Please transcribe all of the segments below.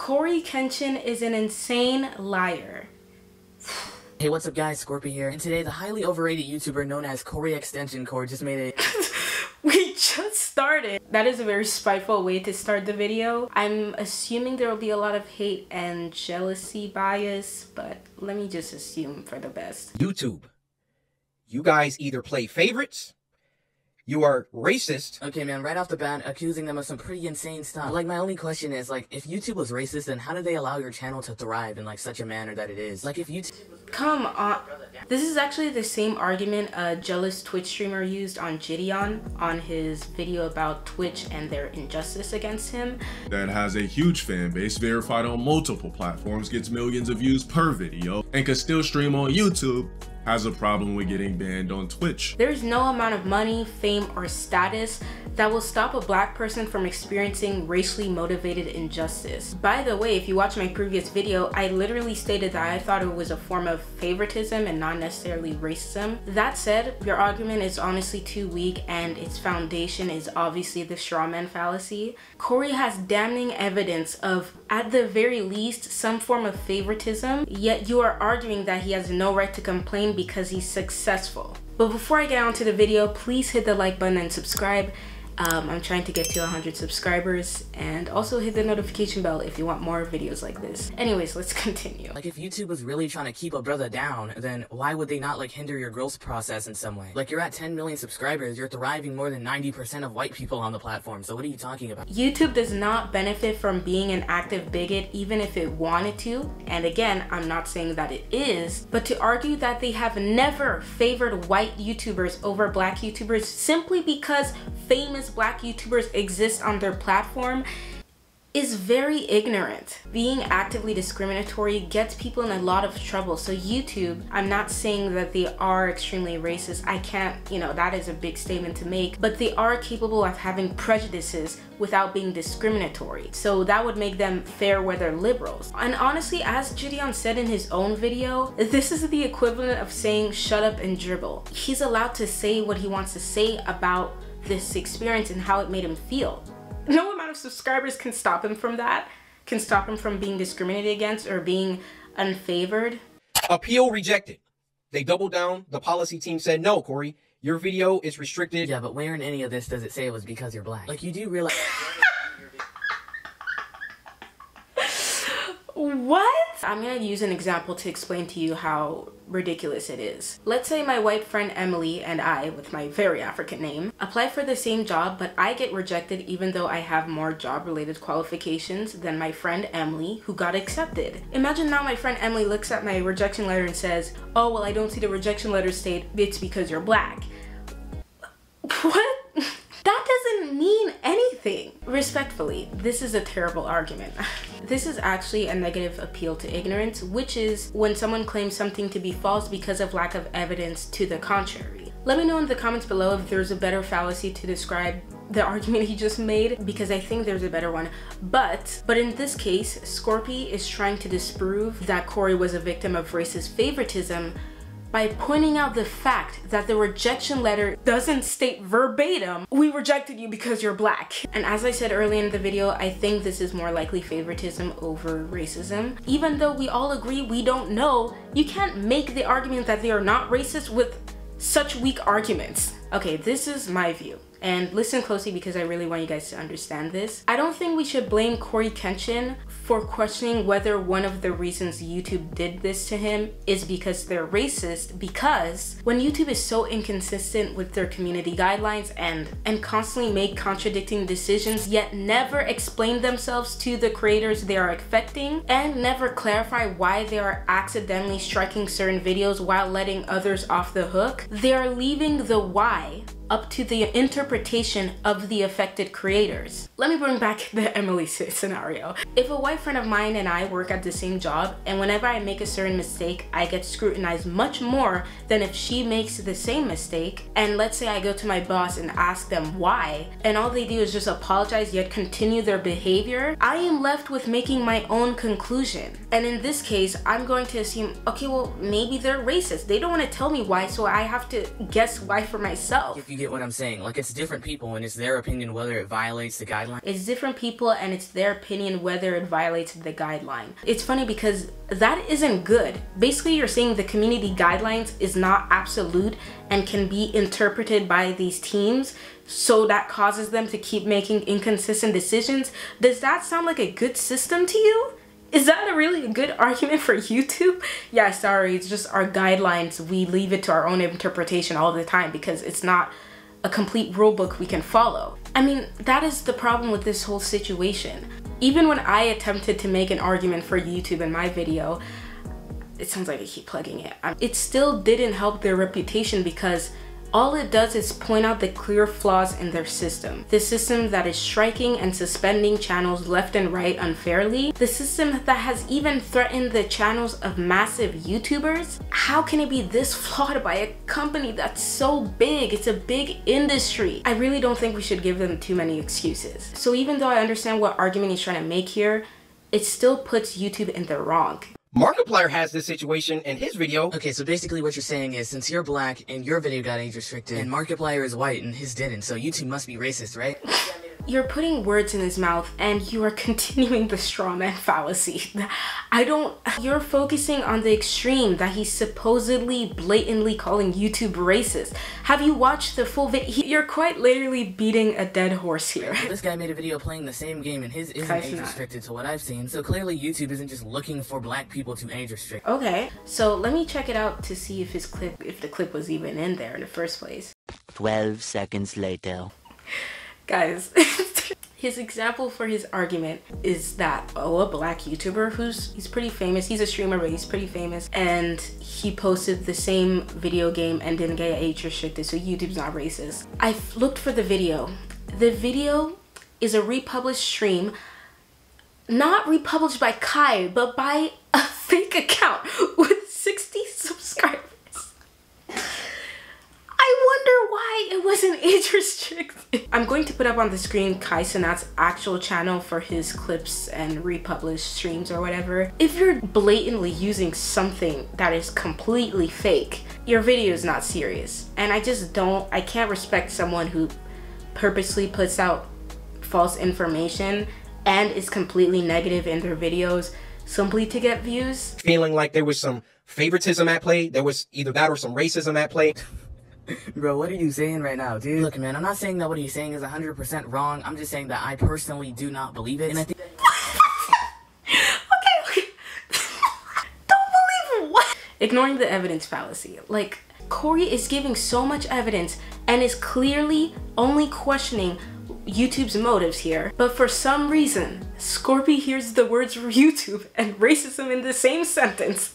CoryxKenshin is an insane liar. Hey, what's up guys, Scorpy here, and today the highly overrated YouTuber known as CoryxKenshin Cory just made a We just started. That is a very spiteful way to start the video. I'm assuming there will be a lot of hate and jealousy bias, but let me just assume for the best. YouTube, you guys either play favorites, you are racist. Okay man, right off the bat, accusing them of some pretty insane stuff. Like, my only question is, like, if YouTube was racist, then how did they allow your channel to thrive in, like, such a manner that it is? Like, if YouTube... Come on. This is actually the same argument a jealous Twitch streamer used on Gideon on his video about Twitch and their injustice against him. That has a huge fan base, verified on multiple platforms, gets millions of views per video, and can still stream on YouTube, has a problem with getting banned on Twitch. There's no amount of money, fame, or status that will stop a black person from experiencing racially motivated injustice. By the way, if you watch my previous video, I literally stated that I thought it was a form of favoritism and not necessarily racism. That said, your argument is honestly too weak and its foundation is obviously the straw man fallacy. Cory has damning evidence of, at the very least, some form of favoritism, yet you are arguing that he has no right to complain because he's successful. But before I get on to the video, please hit the like button and subscribe. I'm trying to get to 100 subscribers, and also hit the notification bell if you want more videos like this. Anyways, let's continue. Like, if YouTube was really trying to keep a brother down, then why would they not, like, hinder your growth process in some way? Like, you're at 10 million subscribers, you're thriving more than 90% of white people on the platform, so what are you talking about? YouTube does not benefit from being an active bigot even if it wanted to, and again, I'm not saying that it is, but to argue that they have never favored white YouTubers over black YouTubers simply because famous black YouTubers exist on their platform is very ignorant. Being actively discriminatory gets people in a lot of trouble. So YouTube, I'm not saying that they are extremely racist. I can't, that is a big statement to make, but they are capable of having prejudices without being discriminatory. So that would make them fair weather liberals. And honestly, as Gideon said in his own video, this is the equivalent of saying shut up and dribble. He's allowed to say what he wants to say about this experience and how it made him feel. No amount of subscribers can stop him from that, can stop him from being discriminated against or being unfavored. Appeal rejected. They doubled down. The policy team said, no, Cory, your video is restricted. Yeah, but where in any of this does it say it was because you're black? Like, you do realize... What? I'm gonna use an example to explain to you how ridiculous it is. Let's say my white friend Emily and I, with my very African name, apply for the same job, but I get rejected even though I have more job-related qualifications than my friend Emily, who got accepted. Imagine now my friend Emily looks at my rejection letter and says, oh, well, I don't see the rejection letter state it's because you're black. What? That doesn't mean anything. Respectfully, this is a terrible argument. This is actually a negative appeal to ignorance, which is when someone claims something to be false because of lack of evidence to the contrary. Let me know in the comments below if there's a better fallacy to describe the argument he just made, because I think there's a better one. But in this case, Scorpy is trying to disprove that Cory was a victim of racist favoritism by pointing out the fact that the rejection letter doesn't state verbatim, we rejected you because you're black. And as I said earlier in the video, I think this is more likely favoritism over racism. Even though we all agree we don't know, you can't make the argument that they are not racist with such weak arguments. Okay, this is my view. And listen closely because I really want you guys to understand this. I don't think we should blame CoryxKenshin for questioning whether one of the reasons YouTube did this to him is because they're racist, because when YouTube is so inconsistent with their community guidelines and constantly make contradicting decisions yet never explain themselves to the creators they are affecting and never clarify why they are accidentally striking certain videos while letting others off the hook, they are leaving the why up to the interpretation of the affected creators. Let me bring back the Emily scenario. If a white friend of mine and I work at the same job, and whenever I make a certain mistake, I get scrutinized much more than if she makes the same mistake, and let's say I go to my boss and ask them why, and all they do is just apologize yet continue their behavior, I am left with making my own conclusion. And in this case, I'm going to assume, okay, well, maybe they're racist. They don't want to tell me why, so I have to guess why for myself. If you get what I'm saying. Like, it's different people and it's their opinion whether it violates the guideline. It's different people and it's their opinion whether it violates the guideline. It's funny because that isn't good. Basically, you're saying the community guidelines is not absolute and can be interpreted by these teams, so that causes them to keep making inconsistent decisions. Does that sound like a good system to you? Is that a really good argument for YouTube? Yeah, sorry, it's just our guidelines. We leave it to our own interpretation all the time because it's not a complete rule book we can follow. I mean, that is the problem with this whole situation. Even when I attempted to make an argument for YouTube in my video, it sounds like I keep plugging it. It still didn't help their reputation because all it does is point out the clear flaws in their system. The system that is striking and suspending channels left and right unfairly. The system that has even threatened the channels of massive YouTubers. How can it be this flawed by a company that's so big? It's a big industry. I really don't think we should give them too many excuses. So even though I understand what argument he's trying to make here, it still puts YouTube in the wrong. Markiplier has this situation in his video. Okay, so basically what you're saying is, since you're black and your video got age restricted, and Markiplier is white and his didn't, so YouTube must be racist, right? You're putting words in his mouth and you are continuing the straw man fallacy. You're focusing on the extreme that he's supposedly blatantly calling YouTube racist. Have you watched the full video? You're quite literally beating a dead horse here. This guy made a video playing the same game and his isn't age restricted to what I've seen, so clearly YouTube isn't just looking for black people to age restrict. Okay, so let me check it out to see if the clip was even in there in the first place. 12 seconds later. Guys, his example for his argument is that, oh, a black YouTuber he's pretty famous, he's a streamer but he's pretty famous, and he posted the same video game and didn't get age restricted, so YouTube's not racist. I looked for the video. The video is a republished stream, not republished by Kai, but by a fake account with 60 subscribers. I wonder why it wasn't age restricted. I'm going to put up on the screen Kai Cenat's actual channel for his clips and republished streams or whatever. If you're blatantly using something that is completely fake, your video is not serious. And I can't respect someone who purposely puts out false information and is completely negative in their videos simply to get views. Feeling like there was some favoritism at play. There was either that or some racism at play. Bro, what are you saying right now, dude? Look, man, I'm not saying that what he's saying is 100% wrong. I'm just saying that I personally do not believe it. And I think okay. Don't believe what? Ignoring the evidence fallacy. Like, Cory is giving so much evidence and is clearly only questioning YouTube's motives here. But for some reason, Scorpy hears the words YouTube and racism in the same sentence.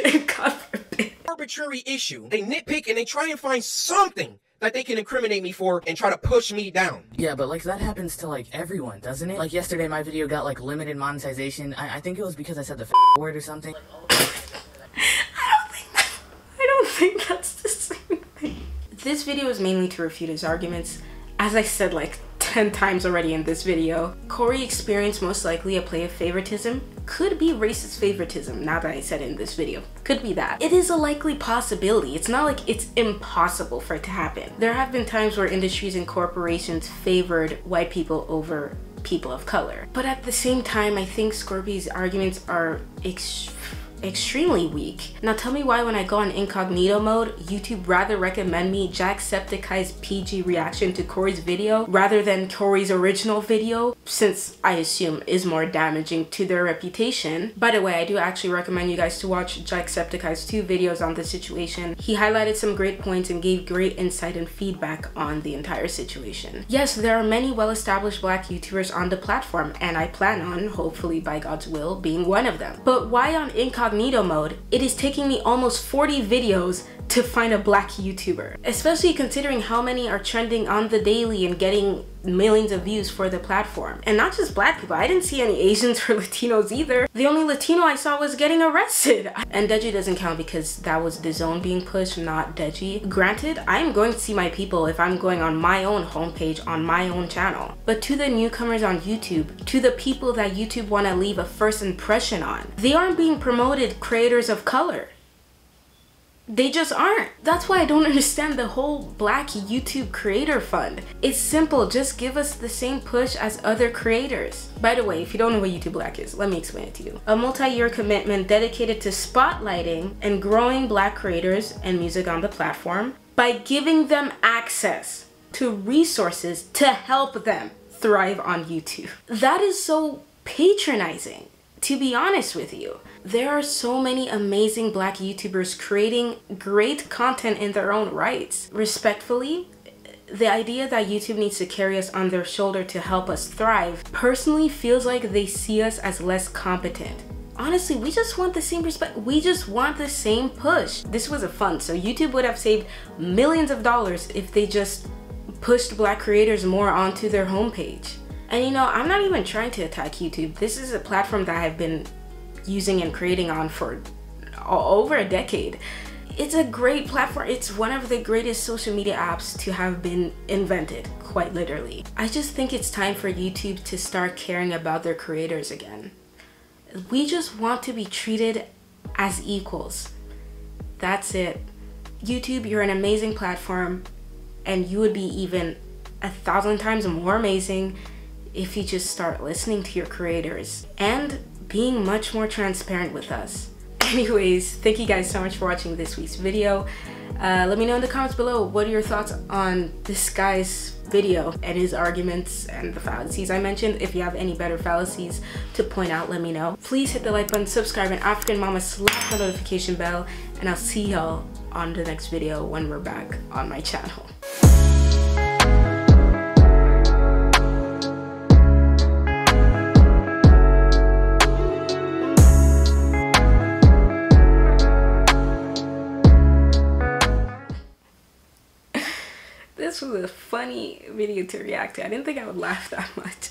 And God forbid. Arbitrary issue. They nitpick and they try and find something that they can incriminate me for and try to push me down. Yeah, but like that happens to like everyone, doesn't it? Like yesterday my video got like limited monetization. I think it was because I said the word or something. I don't think that's the same thing. This video is mainly to refute his arguments. As I said like 10 times already in this video, Cory experienced most likely a play of favoritism. Could be racist favoritism, now that I said it in this video. Could be that. It is a likely possibility. It's not like it's impossible for it to happen. There have been times where industries and corporations favored white people over people of color. But at the same time, I think Scorpy's arguments are extremely weak. Now tell me why when I go on incognito mode, YouTube rather recommend me Jacksepticeye's PG reaction to Cory's video rather than Cory's original video, since I assume is more damaging to their reputation. By the way, I do actually recommend you guys to watch Jacksepticeye's 2 videos on this situation. He highlighted some great points and gave great insight and feedback on the entire situation. Yes, there are many well-established black YouTubers on the platform, and I plan on, hopefully by God's will, being one of them. But why on incognito mode, it is taking me almost 40 videos to find a black YouTuber, especially considering how many are trending on the daily and getting millions of views for the platform. And not just black people, I didn't see any Asians or Latinos either. The only Latino I saw was getting arrested. And Deji doesn't count because that was the zone being pushed, not Deji. Granted, I am going to see my people if I'm going on my own homepage on my own channel. But to the newcomers on YouTube, to the people that YouTube want to leave a first impression on, they aren't being promoted creators of color. They just aren't. That's why I don't understand the whole Black YouTube Creator Fund. It's simple, just give us the same push as other creators. By the way, if you don't know what YouTubeBlack is, let me explain it to you. A multi-year commitment dedicated to spotlighting and growing Black creators and music on the platform by giving them access to resources to help them thrive on YouTube. That is so patronizing, to be honest with you. There are so many amazing Black YouTubers creating great content in their own rights. Respectfully, the idea that YouTube needs to carry us on their shoulder to help us thrive personally feels like they see us as less competent. Honestly, we just want the same respect. We just want the same push. This was a fund, so YouTube would have saved millions of dollars if they just pushed Black creators more onto their homepage. And you know, I'm not even trying to attack YouTube. This is a platform that I've been using and creating on for over a decade. It's a great platform. It's one of the greatest social media apps to have been invented, quite literally. I just think it's time for YouTube to start caring about their creators again. We just want to be treated as equals. That's it. YouTube, you're an amazing platform, and you would be even 1,000 times more amazing if you just start listening to your creators and being much more transparent with us. Anyways, thank you guys so much for watching this week's video. Let me know in the comments below, what are your thoughts on this guy's video and his arguments and the fallacies I mentioned. If you have any better fallacies to point out, let me know. Please hit the like button, subscribe, and African mama slap the notification bell, and I'll see y'all on the next video when we're back on my channel. This was a funny video to react to. I didn't think I would laugh that much.